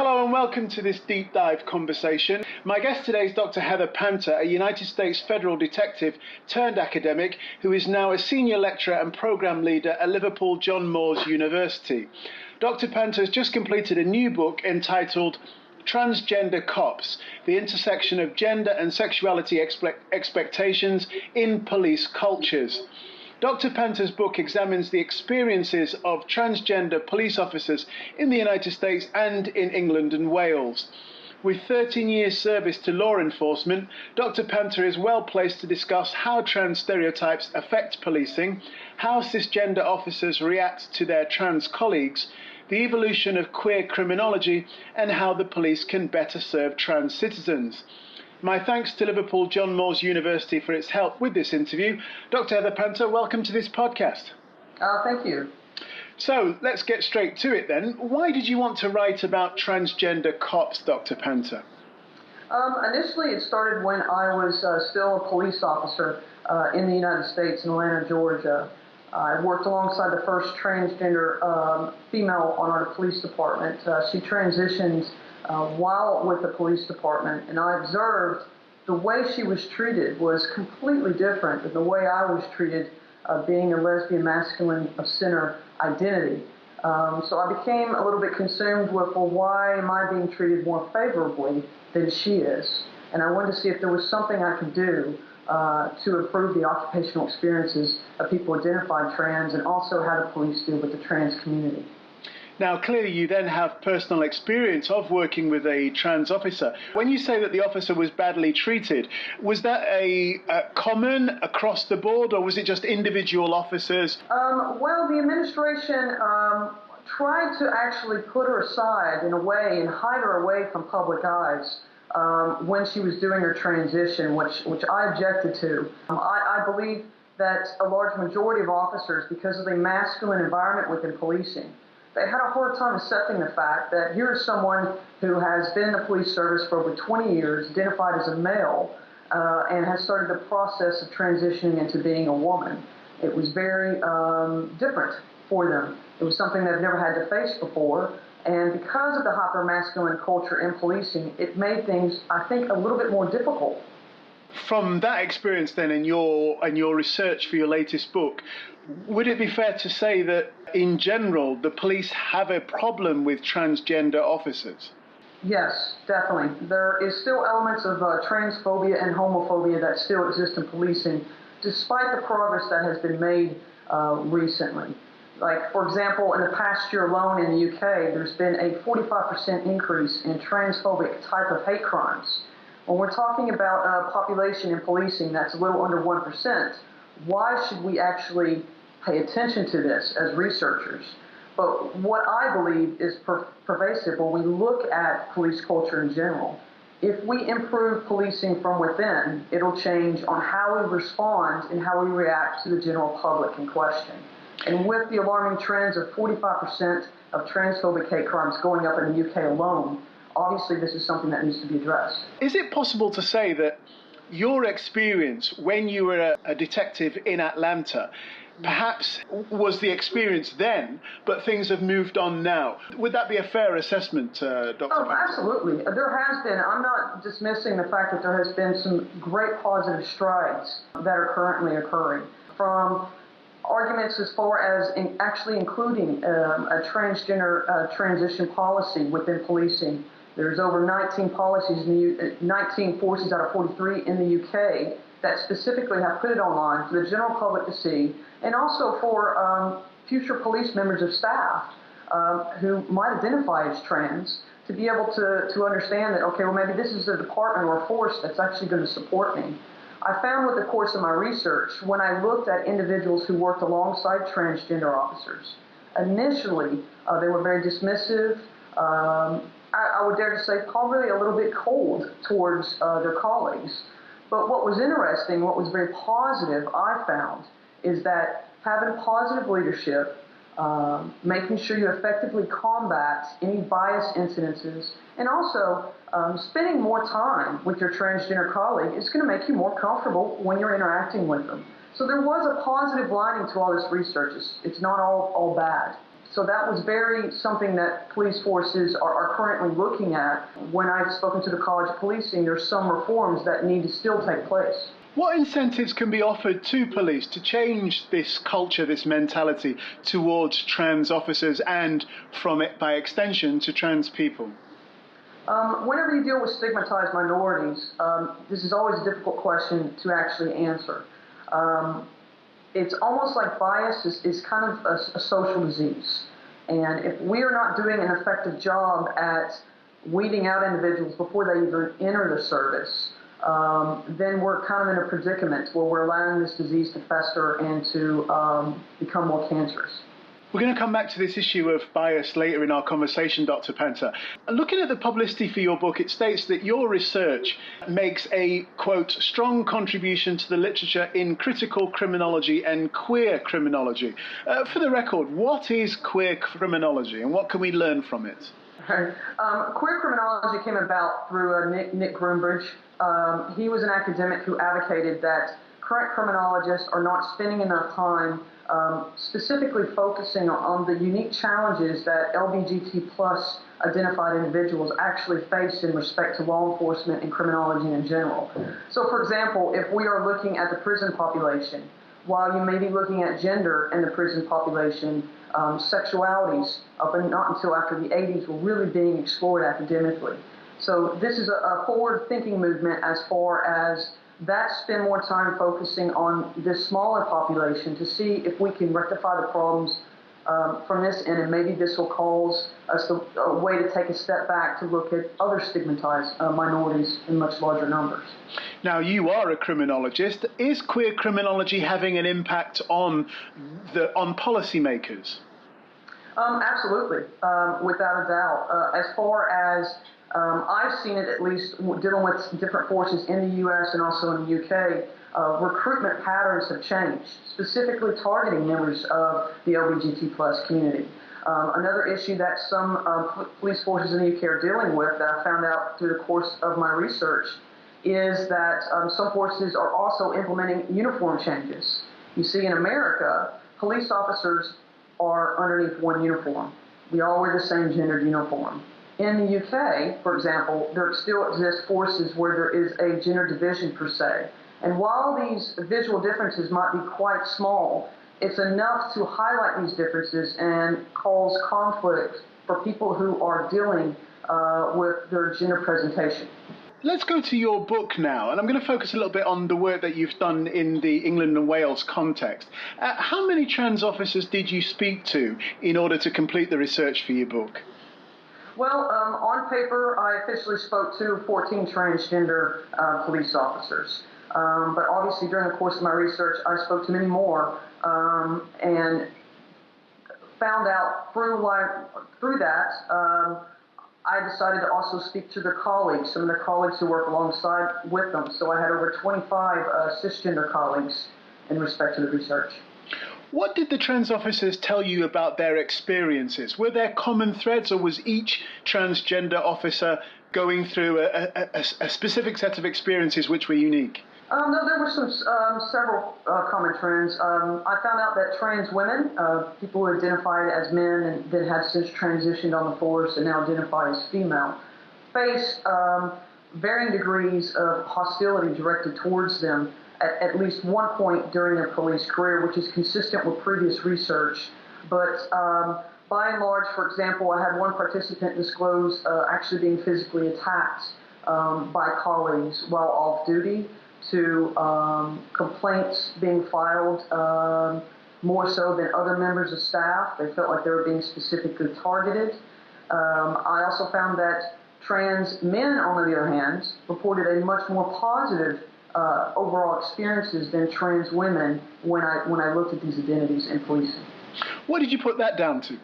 Hello and welcome to this deep dive conversation. My guest today is Dr. Heather Panter, a United States federal detective turned academic who is now a senior lecturer and program leader at Liverpool John Moores University. Dr. Panter has just completed a new book entitled Transgender Cops, the intersection of gender and sexuality expectations in police cultures. Dr. Panter's book examines the experiences of transgender police officers in the United States and in England and Wales. With 13 years service to law enforcement, Dr. Panter is well placed to discuss how trans stereotypes affect policing, how cisgender officers react to their trans colleagues, the evolution of queer criminology, and how the police can better serve trans citizens. My thanks to Liverpool John Moores University for its help with this interview. Dr. Heather Panter, welcome to this podcast. Thank you. So let's get straight to it then. Why did you want to write about transgender cops, Dr. Panter? Initially, it started when I was still a police officer in the United States in Atlanta, Georgia. I worked alongside the first transgender female on our police department. She transitioned while with the police department, and I observed the way she was treated was completely different than the way I was treated being a lesbian, masculine, of center identity. So I became a little bit consumed with, well, why am I being treated more favorably than she is? And I wanted to see if there was something I could do to improve the occupational experiences of people identified trans, and also how the police deal with the trans community. Now, clearly you then have personal experience of working with a trans officer. When you say that the officer was badly treated, was that a common across the board, or was it just individual officers? Well, the administration tried to actually put her aside in a way and hide her away from public eyes when she was doing her transition, which I objected to. I believe that a large majority of officers, because of the masculine environment within policing, they had a hard time accepting the fact that here's someone who has been in the police service for over 20 years, identified as a male, and has started the process of transitioning into being a woman. It was very different for them. It was something they've never had to face before, and because of the hyper-masculine culture in policing, it made things, I think, a little bit more difficult. From that experience then, in your research for your latest book, would it be fair to say that in general the police have a problem with transgender officers? Yes, definitely. There is still elements of transphobia and homophobia that still exist in policing, despite the progress that has been made recently. Like, for example, in the past year alone in the UK, there's been a 45% increase in transphobic type of hate crimes. When we're talking about a population in policing that's a little under 1%, why should we actually pay attention to this as researchers? But what I believe is pervasive when we look at police culture in general, if we improve policing from within, it'll change on how we respond and how we react to the general public in question. And with the alarming trends of 45% of transphobic hate crimes going up in the UK alone, obviously this is something that needs to be addressed. Is it possible to say that your experience when you were a detective in Atlanta perhaps was the experience then, but things have moved on now? Would that be a fair assessment, Dr. Panter? Absolutely. There has been. I'm not dismissing the fact that there has been some great positive strides that are currently occurring, from arguments as far as actually including a transgender transition policy within policing. There's over 19 policies, 19 forces out of 43 in the UK that specifically have put it online for the general public to see, and also for future police members of staff who might identify as trans to be able to understand that, okay, well, maybe this is a department or a force that's actually going to support me. I found with the course of my research, when I looked at individuals who worked alongside transgender officers, initially they were very dismissive. I would dare to say probably a little bit cold towards their colleagues. But what was interesting, what was very positive, I found, is that having positive leadership, making sure you effectively combat any bias incidences, and also spending more time with your transgender colleague is going to make you more comfortable when you're interacting with them. So there was a positive lining to all this research. It's not all bad. So that was very something that police forces are currently looking at. When I've spoken to the College of Policing, there's some reforms that need to still take place. What incentives can be offered to police to change this culture, this mentality towards trans officers and, from it by extension, to trans people? Whenever you deal with stigmatized minorities, this is always a difficult question to actually answer. It's almost like bias is kind of a social disease. And if we are not doing an effective job at weeding out individuals before they even enter the service, then we're kind of in a predicament where we're allowing this disease to fester and to become more cancerous. We're going to come back to this issue of bias later in our conversation, Dr. Panter. Looking at the publicity for your book, it states that your research makes a, quote, strong contribution to the literature in critical criminology and queer criminology. For the record, what is queer criminology and what can we learn from it? Queer criminology came about through Nick Groombridge. He was an academic who advocated that current criminologists are not spending enough time specifically focusing on the unique challenges that LGBT plus identified individuals actually face in respect to law enforcement and criminology in general. So, for example, if we are looking at the prison population, while you may be looking at gender in the prison population, sexualities up and not until after the 80s were really being explored academically. So this is a forward-thinking movement as far as that spend more time focusing on this smaller population to see if we can rectify the problems from this end, and maybe this will cause us a way to take a step back to look at other stigmatized minorities in much larger numbers. Now, you are a criminologist. Is queer criminology having an impact on policymakers? Absolutely, without a doubt. As far as I've seen it, at least dealing with different forces in the U.S. and also in the UK, recruitment patterns have changed, specifically targeting members of the LGBT plus community. Another issue that some police forces in the UK are dealing with that I found out through the course of my research is that some forces are also implementing uniform changes. You see, in America, police officers are underneath one uniform. We all wear the same gendered uniform. In the UK, for example, there still exist forces where there is a gender division per se. And while these visual differences might be quite small, it's enough to highlight these differences and cause conflict for people who are dealing with their gender presentation. Let's go to your book now, and I'm going to focus a little bit on the work that you've done in the England and Wales context. How many trans officers did you speak to in order to complete the research for your book? Well, on paper, I officially spoke to 14 transgender police officers. But obviously, during the course of my research, I spoke to many more and found out through that, I decided to also speak to their colleagues, some of their colleagues who work alongside with them. So I had over 25 cisgender colleagues in respect to the research. What did the trans officers tell you about their experiences? Were there common threads, or was each transgender officer going through a specific set of experiences which were unique? No, there were several common trends. I found out that trans women, people who identified as men and then had since transitioned on the force and now identify as female, face varying degrees of hostility directed towards them at least one point during their police career, which is consistent with previous research. But by and large, for example, I had one participant disclose actually being physically attacked by colleagues while off duty, to complaints being filed more so than other members of staff. They felt like they were being specifically targeted. I also found that trans men, on the other hand, reported a much more positive overall experiences than trans women when I looked at these identities in policing. What did you put that down to?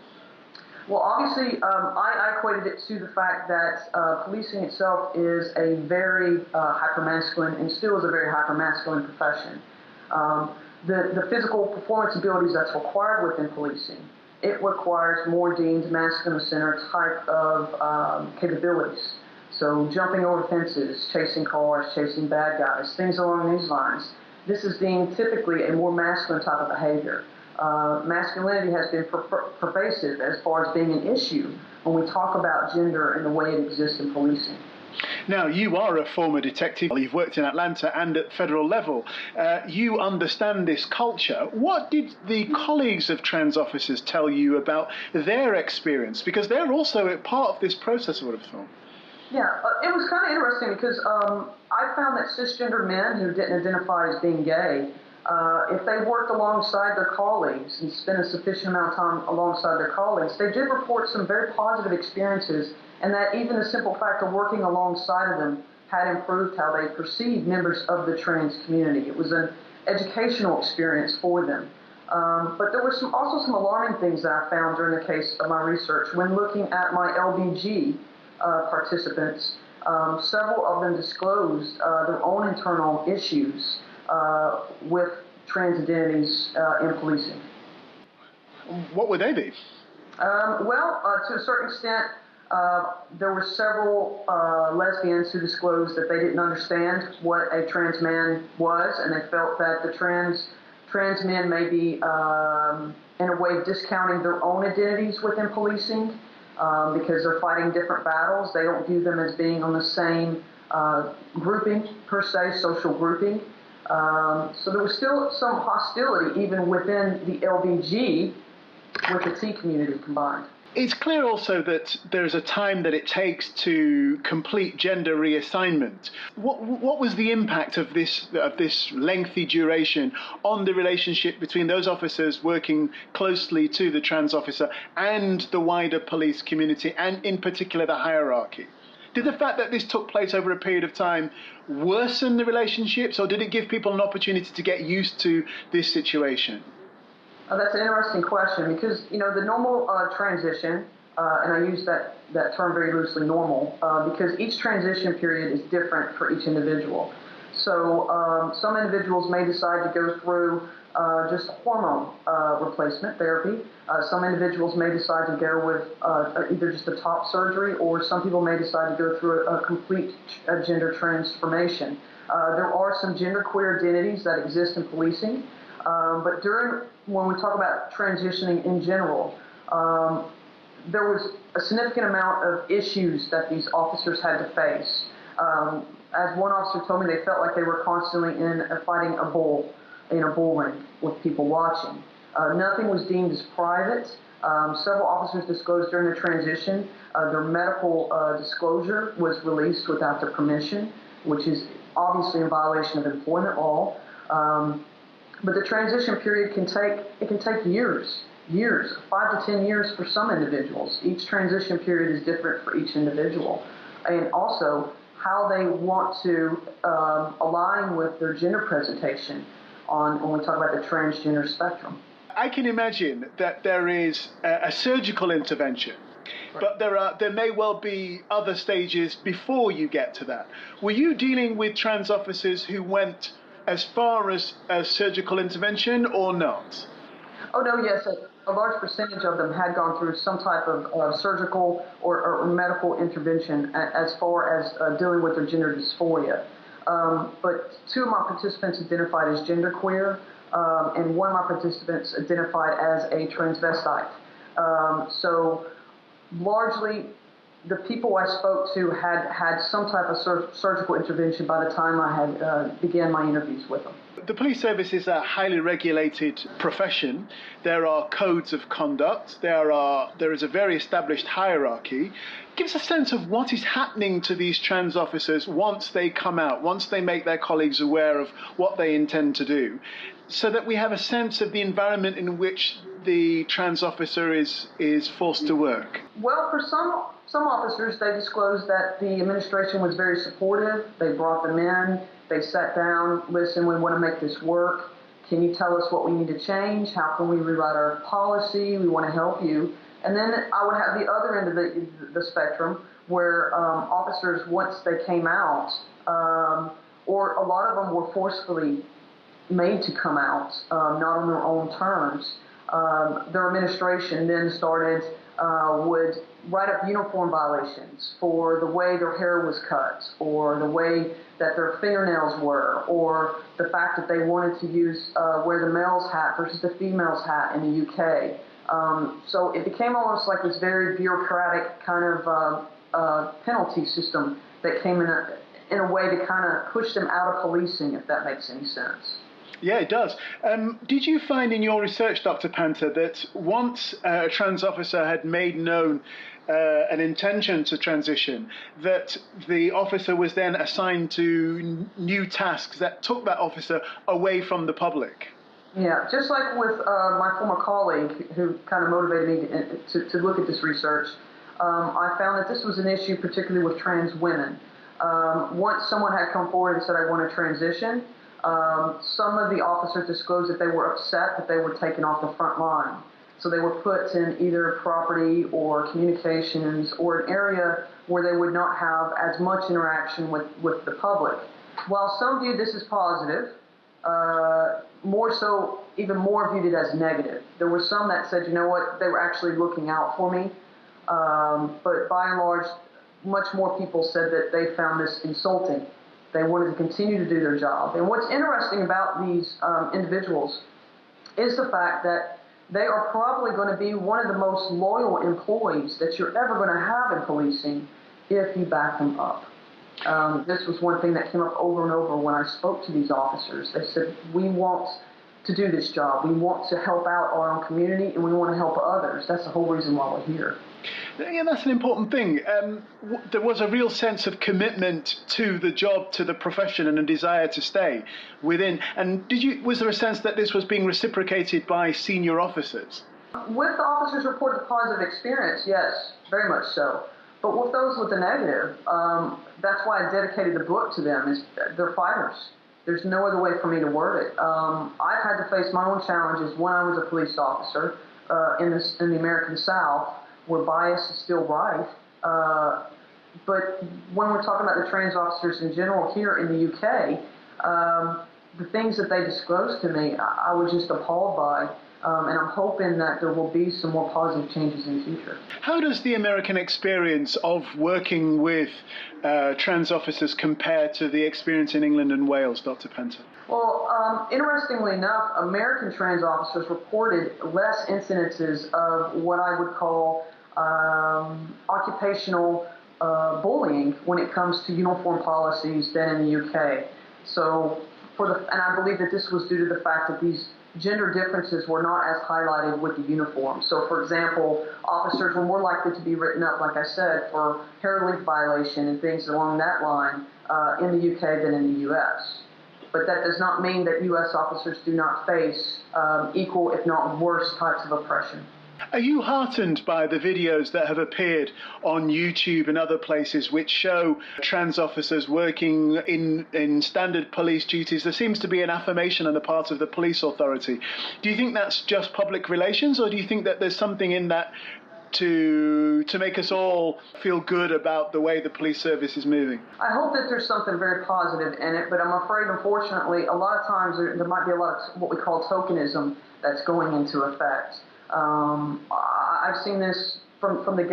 Well, obviously, I equated it to the fact that policing itself is a very hypermasculine and still is a very hypermasculine profession. The physical performance abilities that's required within policing, it requires more deemed masculine-centered type of capabilities. So jumping over fences, chasing cars, chasing bad guys, things along these lines. This is deemed typically a more masculine type of behavior. Masculinity has been pervasive as far as being an issue when we talk about gender and the way it exists in policing. Now, you are a former detective. You've worked in Atlanta and at federal level. You understand this culture. What did the colleagues of trans officers tell you about their experience? Because they're also a part of this process, I would have thought. Yeah, it was kind of interesting because I found that cisgender men who didn't identify as being gay, if they worked alongside their colleagues and spent a sufficient amount of time alongside their colleagues, they did report some very positive experiences, and that even the simple fact of working alongside of them had improved how they perceived members of the trans community. It was an educational experience for them. But there were also some alarming things that I found during the case of my research. When looking at my LBG participants, several of them disclosed their own internal issues with trans identities in policing. What would they be? To a certain extent, there were several lesbians who disclosed that they didn't understand what a trans man was, and they felt that the trans men may be, in a way, discounting their own identities within policing because they're fighting different battles. They don't view them as being on the same grouping, per se, social grouping. So there was still some hostility even within the LBG with the T community combined. It's clear also that there's a time that it takes to complete gender reassignment. What was the impact of this lengthy duration on the relationship between those officers working closely to the trans officer and the wider police community, and in particular the hierarchy? Did the fact that this took place over a period of time worsen the relationships, or did it give people an opportunity to get used to this situation? That's an interesting question because, the normal transition, and I use that term very loosely, normal, because each transition period is different for each individual. So some individuals may decide to go through just hormone replacement therapy. Some individuals may decide to go with either just a top surgery, or some people may decide to go through a complete gender transformation. There are some genderqueer identities that exist in policing, but when we talk about transitioning in general, there was a significant amount of issues that these officers had to face. As one officer told me, they felt like they were constantly fighting a bull in a bull ring with people watching. Nothing was deemed as private. Several officers disclosed during the transition their medical disclosure was released without their permission, which is obviously in violation of employment law. But the transition period can take years, 5 to 10 years for some individuals. Each transition period is different for each individual, and also how they want to align with their gender presentation when we talk about the transgender spectrum. I can imagine that there is a surgical intervention, but there may well be other stages before you get to that. Were you dealing with trans officers who went as far as surgical intervention or not? Oh, no, yes. A large percentage of them had gone through some type of surgical or medical intervention as far as dealing with their gender dysphoria. But two of my participants identified as genderqueer, and one of my participants identified as a transvestite. So largely, the people I spoke to had some type of surgical intervention by the time I had began my interviews with them. The police service is a highly regulated profession. There are codes of conduct. There is a very established hierarchy. Give us a sense of what is happening to these trans officers once they come out, once they make their colleagues aware of what they intend to do, so that we have a sense of the environment in which the trans officer is forced to work. Well, for some officers, they disclosed that the administration was very supportive. They brought them in. They sat down, listen, we want to make this work. Can you tell us what we need to change? How can we rewrite our policy? We want to help you. And then I would have the other end of the spectrum where officers, once they came out, or a lot of them were forcefully made to come out, not on their own terms, their administration then would write up uniform violations for the way their hair was cut, or the way that their fingernails were, or the fact that they wanted to wear the male's hat versus the female's hat in the UK. So it became almost like this very bureaucratic kind of penalty system that came in a way to kind of push them out of policing, if that makes any sense. Yeah, it does. Did you find in your research, Dr. Panter, that once a trans officer had made known an intention to transition, that the officer was then assigned to new tasks that took that officer away from the public? Yeah, just like with my former colleague who kind of motivated me to look at this research, I found that this was an issue particularly with trans women. Once someone had come forward and said, I want to transition, some of the officers disclosed that they were upset that they were taken off the front line. So they were put in either property or communications or an area where they would not have as much interaction with the public. While some viewed this as positive, even more viewed it as negative. There were some that said, you know what, they were actually looking out for me. But by and large, much more people said that they found this insulting. They wanted to continue to do their job. And what's interesting about these individuals is the fact that they are probably going to be one of the most loyal employees that you're ever going to have in policing if you back them up. This was one thing that came up over and over when I spoke to these officers. They said, we want to do this job. We want to help out our own community, and we want to help others. That's the whole reason why we're here. Yeah, that's an important thing. There was a real sense of commitment to the job, to the profession, and a desire to stay within. And was there a sense that this was being reciprocated by senior officers? With the officers report the positive experience, yes, very much so. But with those with the negative, that's why I dedicated the book to them. Is they're fighters. There's no other way for me to word it. I've had to face my own challenges when I was a police officer in the American South, where bias is still rife. But when we're talking about the trans officers in general here in the UK, the things that they disclosed to me, I was just appalled by. And I'm hoping that there will be some more positive changes in the future. How does the American experience of working with trans officers compare to the experience in England and Wales, Dr. Panter? Well, interestingly enough, American trans officers reported less incidences of what I would call occupational bullying when it comes to uniform policies than in the UK. So, and I believe that this was due to the fact that these gender differences were not as highlighted with the uniform. So, for example, officers were more likely to be written up, like I said, for hair length violation and things along that line in the UK than in the US. But that does not mean that US officers do not face equal, if not worse, types of oppression. Are you heartened by the videos that have appeared on YouTube and other places which show trans officers working in standard police duties? There seems to be an affirmation on the part of the police authority. Do you think that's just public relations, or do you think that there's something in that to make us all feel good about the way the police service is moving? I hope that there's something very positive in it, but I'm afraid, unfortunately, a lot of times there might be a lot of what we call tokenism that's going into effect. I've seen this from the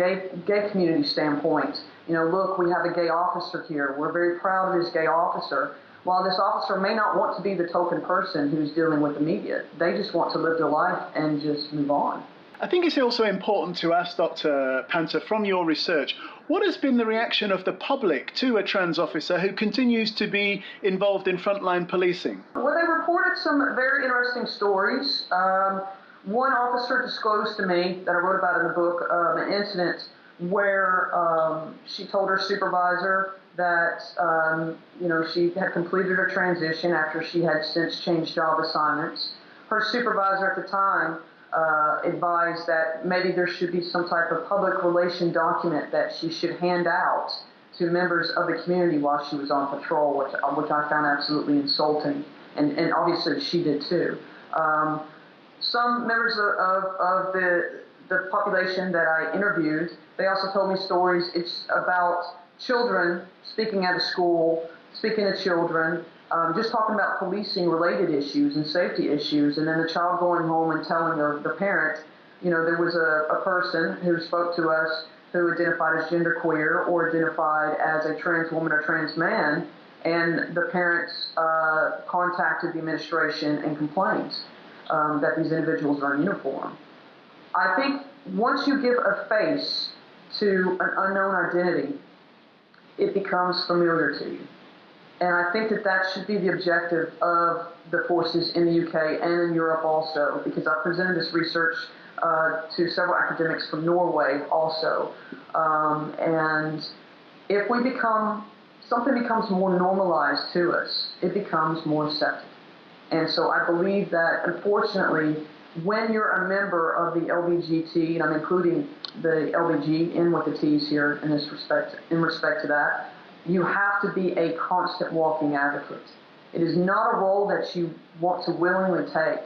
gay community standpoint. You know, look, we have a gay officer here. We're very proud of this gay officer. While this officer may not want to be the token person who's dealing with the media, they just want to live their life and just move on. I think it's also important to ask Dr. Panter, from your research, what has been the reaction of the public to a trans officer who continues to be involved in frontline policing? Well, they reported some very interesting stories. One officer disclosed to me, that I wrote about in the book, an incident where she told her supervisor that she had completed her transition after she had since changed job assignments. Her supervisor at the time advised that maybe there should be some type of public relation document that she should hand out to members of the community while she was on patrol, which I found absolutely insulting, and obviously she did too. Some members of the population that I interviewed, they also told me stories. It's about children speaking at a school, speaking to children, just talking about policing-related issues and safety issues, and then the child going home and telling the parent, there was a person who spoke to us who identified as genderqueer or identified as a trans woman or trans man, and the parents contacted the administration and complained that these individuals are in uniform. I think once you give a face to an unknown identity, it becomes familiar to you. And I think that that should be the objective of the forces in the UK and in Europe also, because I presented this research to several academics from Norway also. And if something becomes more normalized to us, it becomes more accepted. And so I believe that, unfortunately, when you're a member of the LBGT, and I'm including the LBG in with the T's here in respect to that, you have to be a constant walking advocate. It is not a role that you want to willingly take,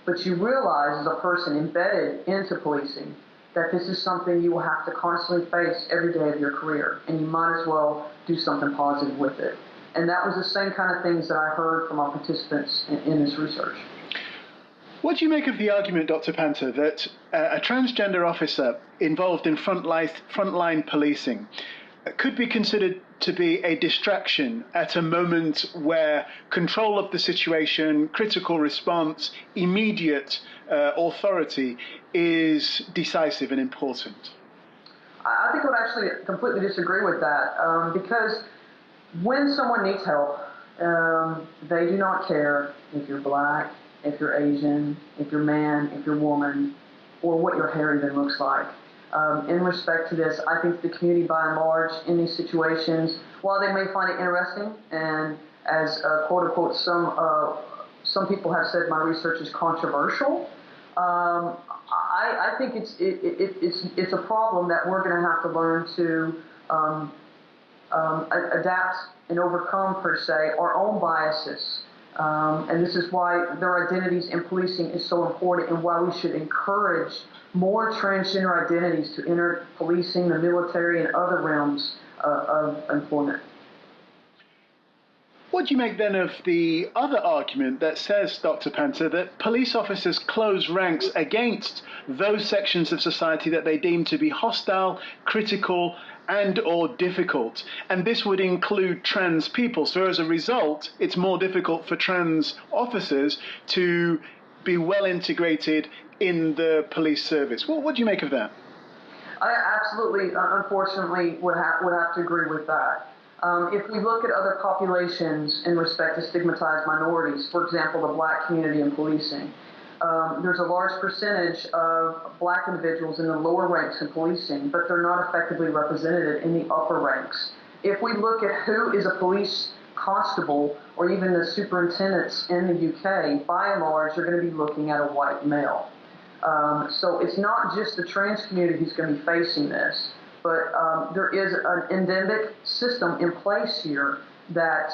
but you realize as a person embedded into policing that this is something you will have to constantly face every day of your career, and you might as well do something positive with it. And that was the same kind of things that I heard from our participants in this research. What do you make of the argument, Dr. Panter, that a transgender officer involved in frontline policing could be considered to be a distraction at a moment where control of the situation, critical response, immediate authority is decisive and important? I think I would actually completely disagree with that, because when someone needs help, they do not care if you're black, if you're Asian, if you're man, if you're woman, or what your hair even looks like. In respect to this, I think the community by and large in these situations, while they may find it interesting, and as quote unquote some people have said my research is controversial, I think it's a problem that we're going to have to learn to adapt and overcome, per se, our own biases. And this is why their identities in policing is so important, and why we should encourage more transgender identities to enter policing, the military, and other realms of employment. What do you make then of the other argument that says, Dr. Panter, that police officers close ranks against those sections of society that they deem to be hostile, critical, and or difficult? And this would include trans people. So as a result, it's more difficult for trans officers to be well integrated in the police service. What do you make of that? I absolutely, unfortunately, would have to agree with that. If we look at other populations in respect to stigmatized minorities, for example, the black community in policing, there's a large percentage of black individuals in the lower ranks in policing, but they're not effectively represented in the upper ranks. If we look at who is a police constable or even the superintendents in the UK, by and large, you're going to be looking at a white male. So it's not just the trans community who's going to be facing this, but there is an endemic system in place here that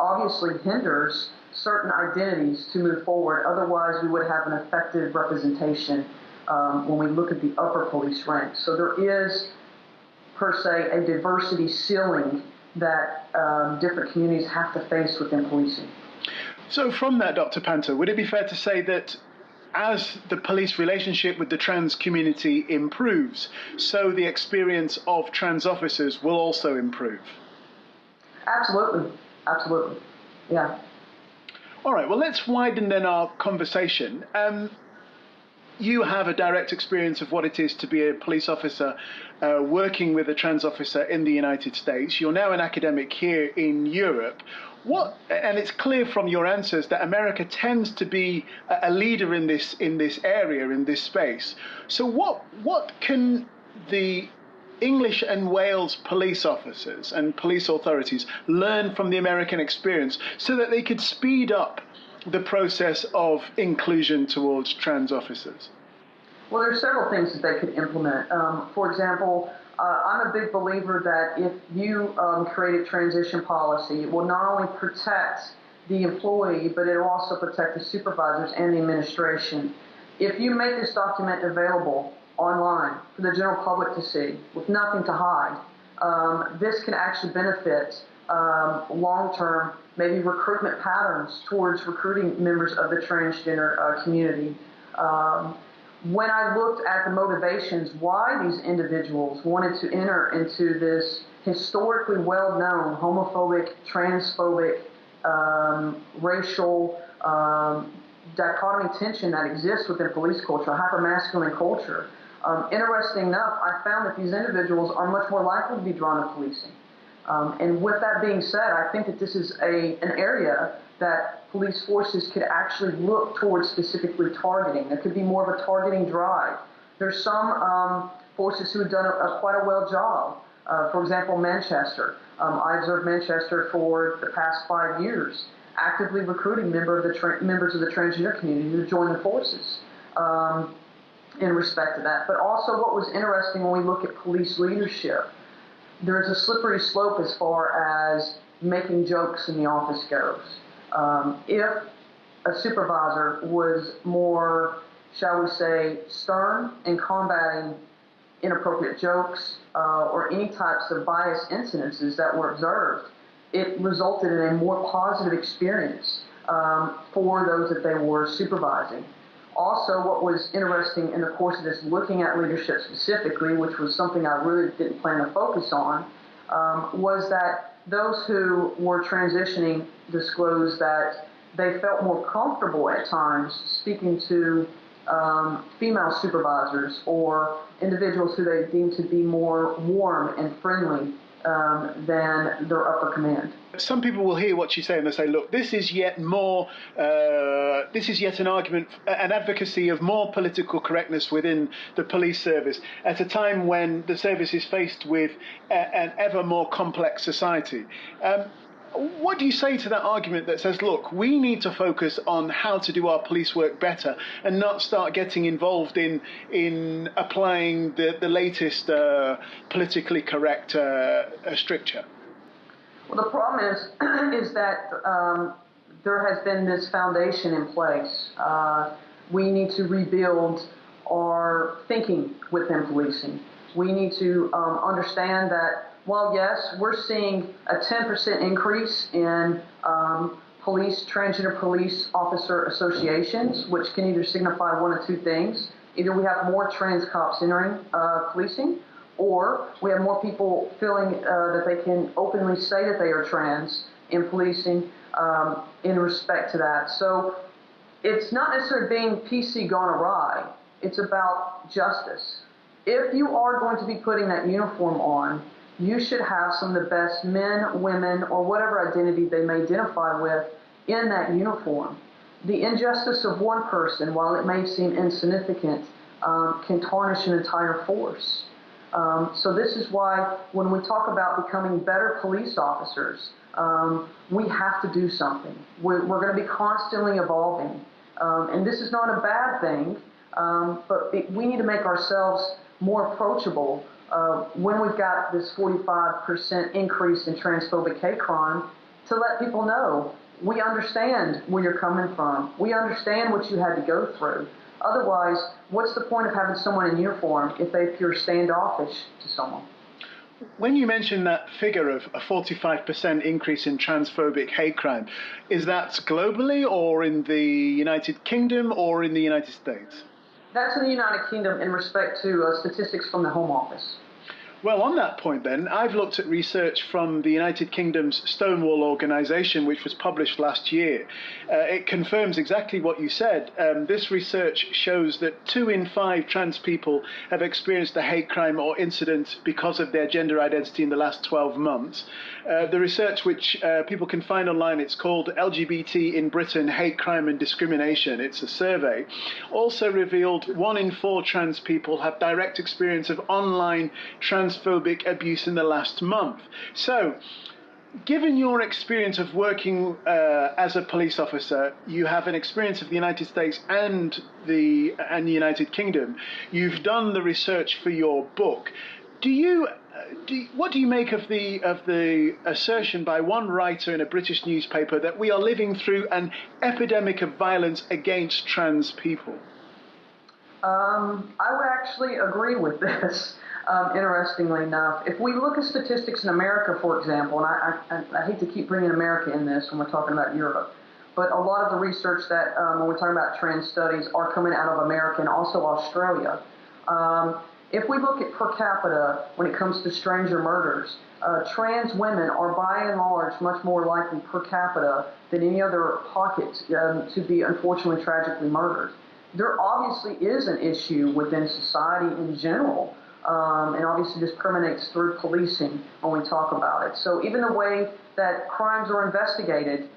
obviously hinders certain identities to move forward. Otherwise, we would have an effective representation when we look at the upper police ranks. So there is, per se, a diversity ceiling that different communities have to face within policing. So from that, Dr. Panter, would it be fair to say that as the police relationship with the trans community improves, so the experience of trans officers will also improve? Absolutely. Absolutely. Yeah. All right, well, let's widen then our conversation. You have a direct experience of what it is to be a police officer working with a trans officer in the United States. You're now an academic here in Europe. And it's clear from your answers that America tends to be a leader in this area, in this space. So what can the English and Wales police officers and police authorities learn from the American experience so that they could speed up the process of inclusion towards trans officers? Well, there's several things that they could implement. For example, I'm a big believer that if you create a transition policy, it will not only protect the employee, but it will also protect the supervisors and the administration. If you make this document available online for the general public to see with nothing to hide, this can actually benefit long-term, maybe recruitment patterns towards recruiting members of the transgender community. When I looked at the motivations why these individuals wanted to enter into this historically well-known homophobic, transphobic, racial dichotomy tension that exists within police culture, hyper-masculine culture, interesting enough, I found that these individuals are much more likely to be drawn to policing. And with that being said, I think that this is an area that police forces could actually look towards specifically targeting. There could be more of a targeting drive. There's some forces who have done quite a well job. For example, Manchester. I observed Manchester for the past 5 years, actively recruiting members of the transgender community to join the forces in respect to that. But also what was interesting when we look at police leadership, there's a slippery slope as far as making jokes in the office goes. If a supervisor was more, shall we say, stern in combating inappropriate jokes or any types of bias incidences that were observed, it resulted in a more positive experience for those that they were supervising. Also, what was interesting in the course of this, looking at leadership specifically, which was something I really didn't plan to focus on, was that those who were transitioning disclosed that they felt more comfortable at times speaking to female supervisors or individuals who they deemed to be more warm and friendly than their upper command. Some people will hear what you say and they'll say, look, this is yet an argument, an advocacy of more political correctness within the police service at a time when the service is faced with an ever more complex society. What do you say to that argument that says, look, we need to focus on how to do our police work better and not start getting involved in applying the latest politically correct stricture? Well, the problem is that there has been this foundation in place. We need to rebuild our thinking within policing. We need to understand that, well, yes, we're seeing a 10% increase in transgender police officer associations, which can either signify one of two things. Either we have more trans cops entering policing, or we have more people feeling that they can openly say that they are trans in policing in respect to that. So it's not necessarily being PC gone awry. It's about justice. If you are going to be putting that uniform on, you should have some of the best men, women, or whatever identity they may identify with in that uniform. The injustice of one person, while it may seem insignificant, can tarnish an entire force. So this is why when we talk about becoming better police officers, we have to do something. We're going to be constantly evolving. And this is not a bad thing, but we need to make ourselves more approachable when we've got this 45% increase in transphobic hate crime, to let people know we understand where you're coming from. We understand what you had to go through. Otherwise, what's the point of having someone in uniform if they appear standoffish to someone? When you mention that figure of a 45% increase in transphobic hate crime, is that globally or in the United Kingdom or in the United States? That's in the United Kingdom in respect to statistics from the Home Office. Well, on that point then, I've looked at research from the United Kingdom's Stonewall organisation, which was published last year. It confirms exactly what you said. This research shows that 2 in 5 trans people have experienced a hate crime or incident because of their gender identity in the last 12 months. The research, which people can find online, it's called LGBT in Britain, Hate Crime and Discrimination. It's a survey. Also revealed 1 in 4 trans people have direct experience of online transphobic abuse in the last month. So, given your experience of working as a police officer, you have an experience of the United States and the United Kingdom. You've done the research for your book. What do you make of the assertion by one writer in a British newspaper that we are living through an epidemic of violence against trans people? I would actually agree with this. Interestingly enough, if we look at statistics in America, for example, and I hate to keep bringing America in this when we're talking about Europe, But a lot of the research that, when we're talking about trans studies, are coming out of America and also Australia. If we look at per capita when it comes to stranger murders, trans women are by and large much more likely per capita than any other pocket to be unfortunately tragically murdered. There obviously is an issue within society in general, and obviously this permeates through policing when we talk about it. So even the way that crimes are investigated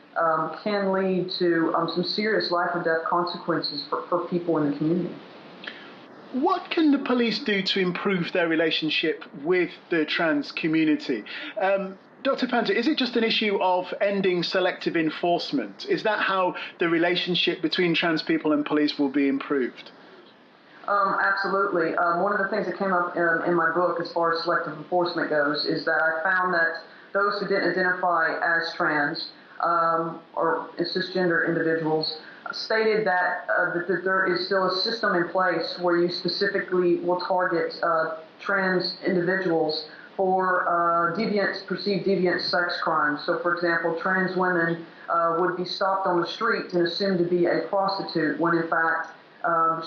can lead to some serious life or death consequences for people in the community. What can the police do to improve their relationship with the trans community? Dr. Panter, is it just an issue of ending selective enforcement? Is that how the relationship between trans people and police will be improved? Absolutely. One of the things that came up in my book as far as selective enforcement goes is that I found that those who didn't identify as trans or cisgender individuals stated that there is still a system in place where you specifically will target trans individuals for perceived deviant sex crimes. So, for example, trans women would be stopped on the street and assumed to be a prostitute when, in fact,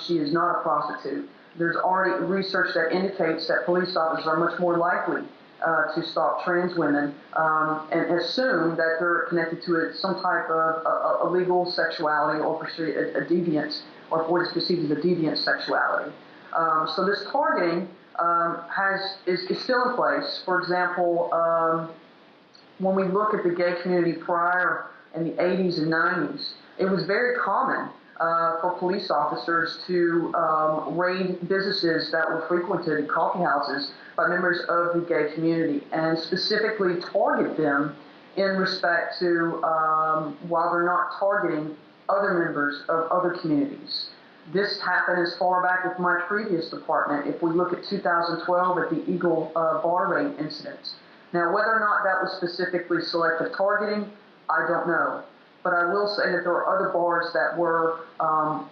she is not a prostitute. There's already research that indicates that police officers are much more likely to stop trans women and assume that they're connected to some type of illegal sexuality or a deviant, or what is perceived as a deviant sexuality. So this targeting is still in place. For example, when we look at the gay community prior in the 80s and 90s, it was very common for police officers to raid businesses that were frequented in coffee houses by members of the gay community and specifically target them in respect to while they're not targeting other members of other communities. This happened as far back as my previous department. If we look at 2012 at the Eagle bar raid incident. Now, whether or not that was specifically selective targeting, I don't know. But I will say that there are other bars that were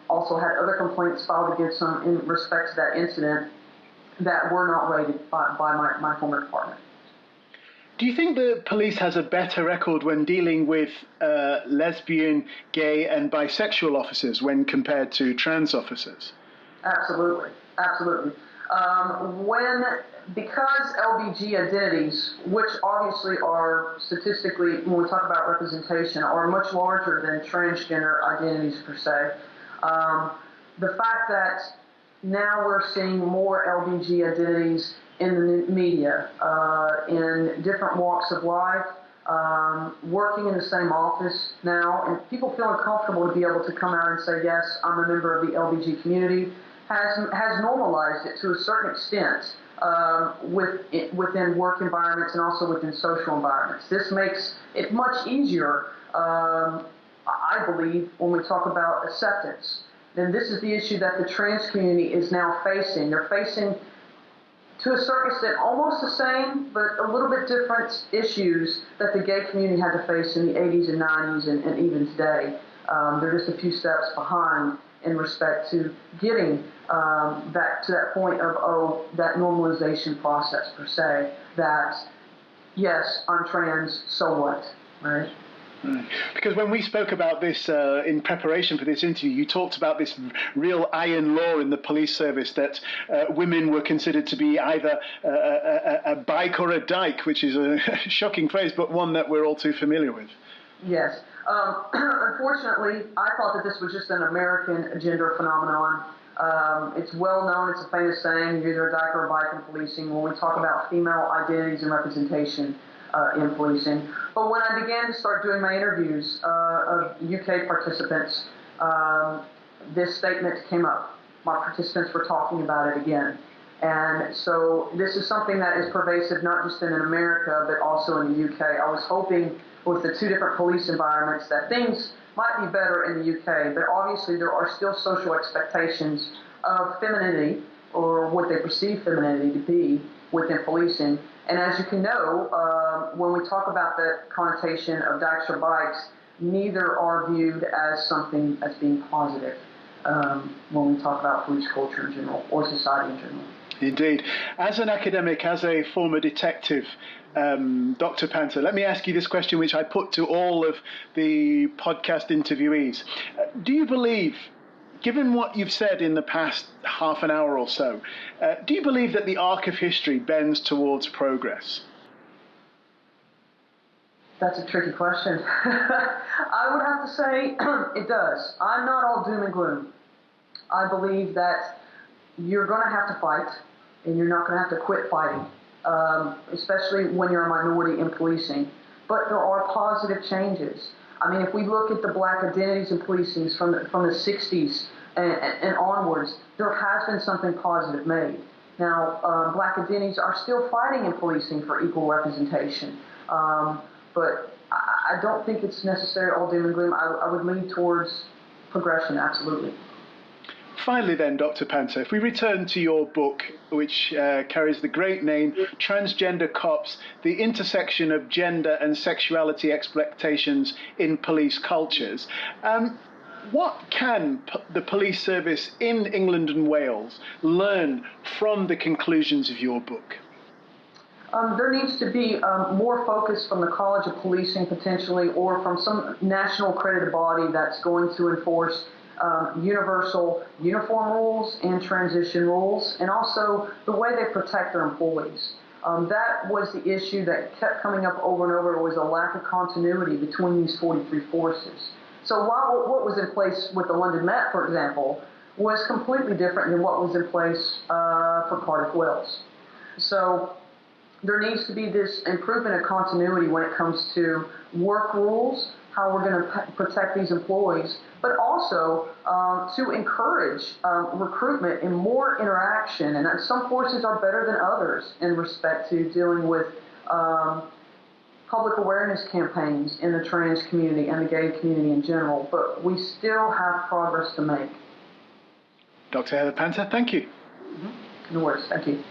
also had other complaints filed against them in respect to that incident that were not rated by my former department. Do you think the police has a better record when dealing with lesbian, gay and bisexual officers when compared to trans officers? Absolutely, absolutely. Because LBG identities, which obviously are statistically, when we talk about representation, are much larger than transgender identities per se, the fact that now we're seeing more LBG identities in the media, in different walks of life, working in the same office now, and people feeling comfortable to be able to come out and say, yes, I'm a member of the LBG community, has normalized it to a certain extent within work environments and also within social environments. This makes it much easier, I believe, when we talk about acceptance. And this is the issue that the trans community is now facing. They're facing, to a certain extent, almost the same, but a little bit different issues that the gay community had to face in the 80s and 90s and even today. They're just a few steps behind in respect to getting back to that point of, that normalization process per se, that, yes, I'm trans, so what, right? Because when we spoke about this in preparation for this interview, you talked about this real iron law in the police service that women were considered to be either a bike or a dyke, which is a shocking phrase, but one that we're all too familiar with. Yes. Unfortunately, I thought that this was just an American gender phenomenon. It's well known, it's a famous saying, you're either a dyke or a bike in policing when we talk about female identities and representation in policing. But when I began to start doing my interviews of UK participants, this statement came up. My participants were talking about it again. And so this is something that is pervasive not just in America, but also in the UK. I was hoping with the two different police environments that things might be better in the UK, but obviously there are still social expectations of femininity, or what they perceive femininity to be within policing. And as you can know, when we talk about the connotation of dykes or bikes, neither are viewed as something as being positive when we talk about police culture in general, or society in general. Indeed. As an academic, as a former detective, Dr. Panter, let me ask you this question, which I put to all of the podcast interviewees. Do you believe, given what you've said in the past half an hour or so, do you believe that the arc of history bends towards progress? That's a tricky question. I would have to say it does. I'm not all doom and gloom. I believe that you're going to have to fight, and you're not going to have to quit fighting, especially when you're a minority in policing. But there are positive changes. I mean, if we look at the black identities in policing from the 60s and onwards, there has been something positive made. Now, black identities are still fighting in policing for equal representation. But I don't think it's necessarily all doom and gloom. I would lean towards progression, absolutely. Finally then, Dr. Panter, if we return to your book, which carries the great name, Transgender Cops, the intersection of gender and sexuality expectations in police cultures, what can the police service in England and Wales learn from the conclusions of your book? There needs to be more focus from the College of Policing potentially, or from some national accredited body that's going to enforce universal uniform rules and transition rules, and also the way they protect their employees. That was the issue that kept coming up over and over, was a lack of continuity between these 43 forces. So while what was in place with the London Met, for example, was completely different than what was in place for Cardiff, Wales. So there needs to be this improvement of continuity when it comes to work rules, how we're going to protect these employees, but also to encourage recruitment and more interaction. And some forces are better than others in respect to dealing with public awareness campaigns in the trans community and the gay community in general. But we still have progress to make. Dr. Heather Panter, thank you. No worries. Thank you.